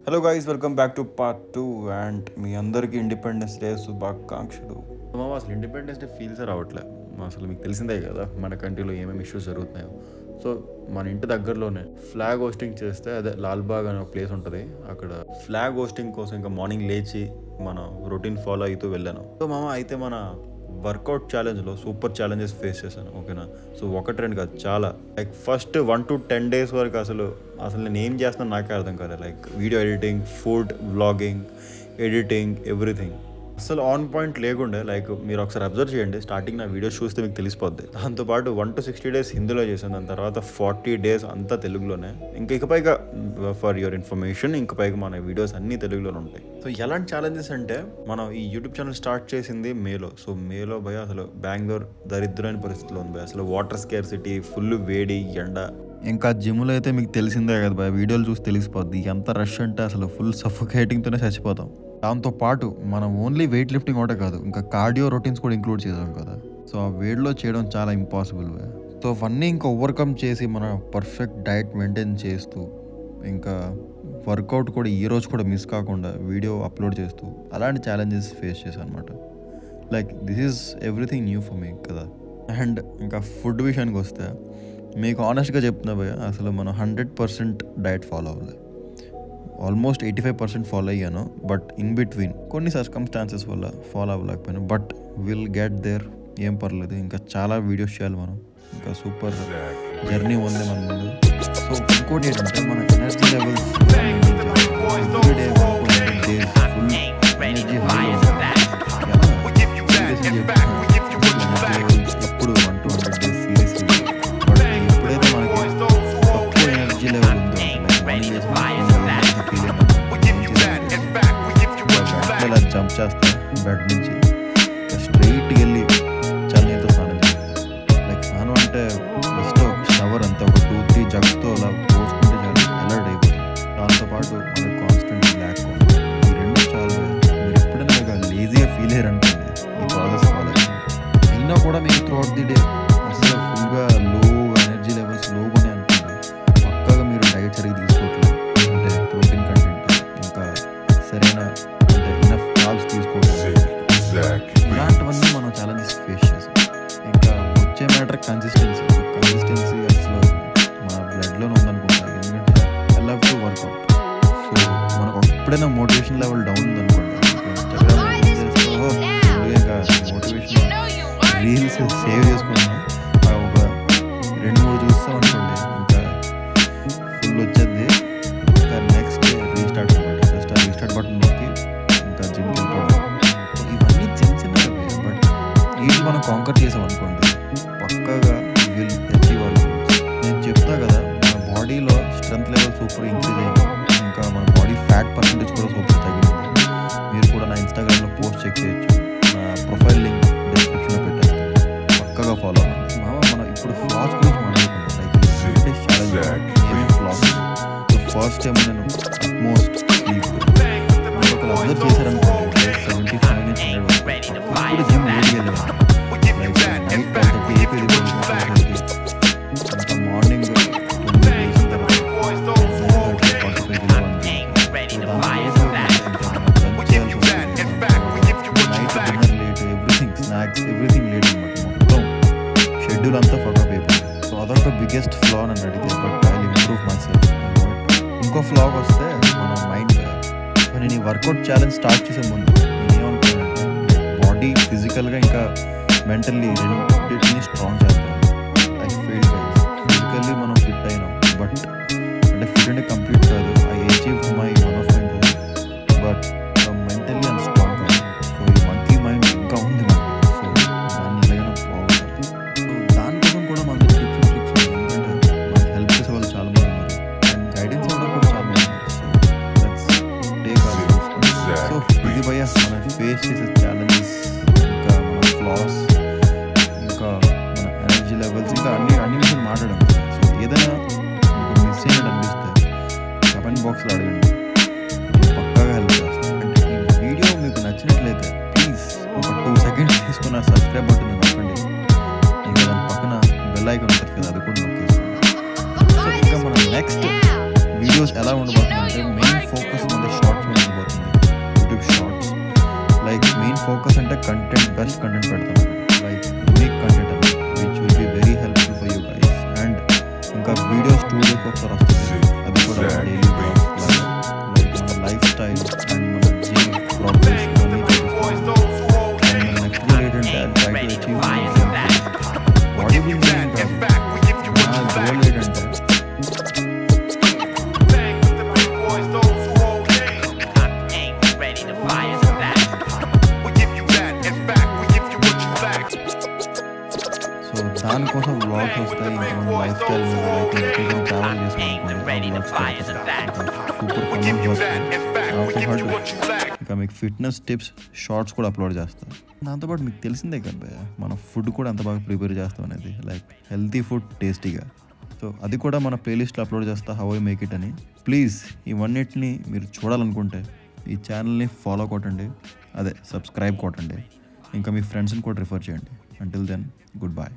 Hello guys, welcome back to part 2 and మీ అందరికీ independence day శుభాకాంక్షలు. అసలు ఇండిపెండెన్స్ డే ఫీల్స్ రావట్లేదు. అసలు మీకు తెలిసిందే కదా మన కంట్రీలో ఏమేమి ఇష్యూస్ జరుగుతున్నాయో. సో మన ఇంటి దగ్గరలోనే ఫ్లాగ్ హోస్టింగ్ చేస్తే, అదే లాల్బాగ్ అనే ఒక ప్లేస్ ఉంటుంది, అక్కడ ఫ్లాగ్ హోస్టింగ్ కోసం ఇంకా మార్నింగ్ లేచి మన రొటీన్ ఫాలో అవుతూ వెళ్ళాను. సో అయితే మన వర్కౌట్ ఛాలెంజ్లో సూపర్ ఛాలెంజెస్ ఫేస్ చేశాను. ఓకేనా, సో ఒకటి రెండు కాదు, చాలా. లైక్ ఫస్ట్ 1 to 10 days వరకు అసలు నేను ఏం చేస్తున్నాను నాకే అర్థం కాదు. Like video editing, food vlogging, editing, everything అసలు ఆన్ పాయింట్ లేకుండే. లైక్ మీరు ఒకసారి అబ్జర్వ్ చేయండి, స్టార్టింగ్ నా వీడియోస్ చూస్తే మీకు తెలిసిపోద్ది. దాంతోపాటు 1 to 60 days హిందీలో చేశాను, దాని తర్వాత 40 days అంతా తెలుగులోనే. ఇకపైగా ఫర్ యువర్ ఇన్ఫర్మేషన్, ఇంకపైగా మన వీడియోస్ అన్నీ తెలుగులోనే ఉంటాయి. సో ఎలాంటి ఛాలెంజెస్ అంటే, మనం ఈ యూట్యూబ్ ఛానల్ స్టార్ట్ చేసింది మేలో. సో మేలో భయ అసలు బెంగళూరు దరిద్రమైన పరిస్థితిలో ఉంది. అసలు వాటర్ స్కేర్సిటీ, ఫుల్ వేడి, ఎండ. ఇంకా జిమ్లో అయితే మీకు తెలిసిందే కదా భయ, వీడియోలు చూసి తెలిసిపోద్ది ఎంత రష్ అంటే అసలు ఫుల్ సఫోకేటింగ్తోనే చచ్చిపోతాం. దాంతోపాటు మనం ఓన్లీ వెయిట్ లిఫ్టింగ్ ఒకటే కాదు, ఇంకా కార్డియో రొటీన్స్ కూడా ఇంక్లూడ్ చేసాం కదా. సో ఆ వేడిలో చేయడం చాలా ఇంపాసిబుల్. సో అవన్నీ ఇంకా ఓవర్కమ్ చేసి మన పర్ఫెక్ట్ డైట్ మెయింటైన్ చేస్తూ, ఇంకా వర్కౌట్ కూడా ఈ రోజు కూడా మిస్ కాకుండా వీడియో అప్లోడ్ చేస్తూ అలాంటి ఛాలెంజెస్ ఫేస్ చేశాను అనమాట. Like this is everything new for me కదా. అండ్ ఇంకా ఫుడ్ విషయానికి వస్తే, మీకు ఆనెస్ట్గా చెప్తున్నా భయ, అసలు మనం 100% డైట్ ఫాలో అవ్వాలి. ఆల్మోస్ట్ 85% ఫాలో అయ్యాను, బట్ ఇన్ బిట్వీన్ కొన్ని సర్కమ్స్టాన్సెస్ వల్ల ఫాలో అవ్వలేకపోయాను. బట్ విల్ గెట్ దేర్, ఏం పర్లేదు. ఇంకా చాలా వీడియోస్ చేయాలి మనం, ఇంకా సూపర్ జర్నీ ఉంది మన ముందు. సో ఇంకోటి ఏంటంటే, మన ఎనర్జీ లెవెల్స్ ఎప్పుడు 1 to 100 days సీరియస్లీ. బట్ ఎప్పుడైతే మనకి తక్కువ ఎనర్జీ లెవెల్ ఉందో, ఇలా జంప్ చేస్తా బెడ్ నుంచి స్ట్రైట్కి వెళ్ళి చన్నీతో స్నానం చేస్తాను. లైక్ స్నానం అంటే జస్ట్ షవర్ అంతా ఒక 2-3 జగ్స్తో అలా పోసుకుంటే చాలా అలర్ట్ అయిపోతుంది. దాంతోపాటు మనకి కాన్స్టెంట్ బ్లాక్ కాఫీ, ఈ రెండు చాలా. మీరు ఎప్పుడైనా లేజీగా ఫీల్ అయ్యారనుకోండి ఈ ప్రాసెస్ ఫాలో అయినా కూడా మీకు త్రూఅవుట్ ది డే అసలు ఫుల్గా లో ఎనర్జీ లెవెల్స్ లోగా ఉన్నాయి అనుకోండి, పక్కాగా మీరు డైట్ సరిగ్గా తీసుకోవట్లేదు. అంటే ప్రోటీన్ కంటెంట్, ఇంకా సరైన అంటే ఇనఫ్ కార్బ్స్ తీసుకోవడం, ఇలాంటివన్నీ మనం ఛాలెంజెస్ ఫేస్ చేసాం. ఇంకా వచ్చే మ్యాటర్ కన్సిస్టెన్సీ అసలు మన బ్లడ్లోనే ఉందనుకుంటా. ఎందుకంటే I love to workout. So మనకు ఎప్పుడైనా మోటివేషన్ లెవెల్ డౌన్ ఉందనుకోండి, ఇన్స్టాగ్రామ్ ఇంకా మోటివేషన్ రీల్స్ సేవ్ చేసుకున్నా ఒక 2-3 చూస్తాం అనుకోండి, ఇంకా ఫుల్ వచ్చేది. ఇంకా నెక్స్ట్ డే రీస్టార్ట్ అనమాట. జస్ట్ ఆ రీస్టార్ట్ బటన్ నొక్కి ఇంకా జిమ్కి వెళ్ళిపోవడం. ఇవన్నీ చిన్నవి, బట్ వీటిని మనం కాంకర్ చేసాం అనుకోండి, పక్కాగా విల్ అచీవ్ అవర్ గోల్స్. నేను చెప్తా కదా, మన బాడీలో స్ట్రెంత్ లెవెల్ సూపర్ ఇంక్రీజ్ అయింది, ఇంకా మన బాడీ ఫ్యాట్ పర్సెంటేజ్ కూడా సూపర్ తగ్గింది. మీరు కూడా నా ఇన్స్టాగ్రామ్లో పోస్ట్ చెక్ చేయొచ్చు, నా ప్రొఫైల్ లింక్ డిస్క్రిప్షన్లో పెట్టేస్తాను, పక్కాగా ఫాలో అవ్వండి. మనం ఇప్పుడు ఫ్లాస్ గురించి మాట్లాడుకున్నాం. లైక్ ఛాలెంజ్ ఏమేమి ఫ్లాస్. సో ఫస్ట్ టైం నేను అట్మోస్ట్ స్లీప్ ఒకరు అబ్జర్వ్ చేశారనుకోండి, 75 నుంచి 100 ఇప్పుడు జిమ్ లేట్గా వెళ్ళేవాడు. లైక్ నైట్ 10:30 అయిపోయింది, ఇంకా మార్నింగ్ 9 లేచిన తర్వాత 45 kilo night dinner late, everything snacks everything late అనమాట. మొత్తం షెడ్యూల్ అంతా ఫాలోఅప్ అయిపోయింది. సో అదొక బిగ్గెస్ట్ ఫ్లా అని అడిగితే, but I will improve my self. ఇంకో ఫ్లాగ్ వస్తే మన మైండ్. నేను ఈ వర్కౌట్ ఛాలెంజ్ స్టార్ట్ చేసే ముందు నేనేమనుకున్నానంటే, బాడీ ఫిజికల్గా ఇంకా మెంటల్లీ రెండింటిని స్ట్రాంగ్ చేస్తాం. ఐ ఫీల్ గైస్, ఫిజికల్లీ మనం ఫిట్ అయినాం, బట్ అంటే ఫిట్ అంటే కంప్లీట్ కాదు. I achieve my one of my goal, but mentally and strong కాదు. సో ఈ మంకీ మైండ్ ఇంకా ఉంది మనకి. సో దాన్ని ఎలాగైనా పోగొట్టాలి. సో దానికోసం కూడా మన టిప్స్ అండ్ ట్రిక్స్ ఉన్నాయి. ఎందుకంటే మనకి హెల్ప్ చేసే వాళ్ళు చాలా మంది ఉన్నారు, అండ్ గైడెన్స్ ఇవ్వడం కూడా చాలా మంది ఉన్నారు. So let's take our response. So ఇది భయ మనం ఫేస్ చేసే ఛాలెంజెస్, ఇంకా మన ఫ్లాస్, ఇంకా మన ఎనర్జీ లెవెల్స్, ఇంకా అన్ని విషయాలు మాట్లాడడం. సో ఏదైనా మీకు మిస్ అయినట్టు అనిపిస్తే కమెంట్ బాక్స్లో అడగండి, నేను పక్కాగా హెల్ప్ చేస్తాను. అంటే ఈ వీడియో మీకు నచ్చినట్లయితే ప్లీజ్ ఒక 2 seconds తీసుకున్న సబ్స్క్రైబ్ బటన్ నొక్కండి. ఇంకా దాని పక్కన బెల్ ఐకాన్ ఉంటుంది కదా, అది కూడా నొక్కేసుకోండి. సో ఇంకా మన నెక్స్ట్ వీడియోస్ ఎలా ఉండబోతుందంటే, మెయిన్ ఫోకస్ ఇంకా మీకు ఫిట్నెస్ టిప్స్ షార్ట్స్ కూడా అప్లోడ్ చేస్తాం. దాంతోపాటు మీకు తెలిసిందే కదా మన ఫుడ్ కూడా అంత బాగా ప్రిపేర్ చేస్తాం అనేది, లైక్ హెల్తీ ఫుడ్ టేస్టీగా. సో అది కూడా మన ప్లేలిస్ట్లో అప్లోడ్ చేస్తా, హౌ ఐ మేక్ ఇట్ అని. ప్లీజ్ ఇవన్నిటిని మీరు చూడాలనుకుంటే ఈ ఛానల్ని ఫాలో కొట్టండి, అదే సబ్స్క్రైబ్ కొట్టండి, ఇంకా మీ ఫ్రెండ్స్ని కూడా రిఫర్ చేయండి. Until then, good bye.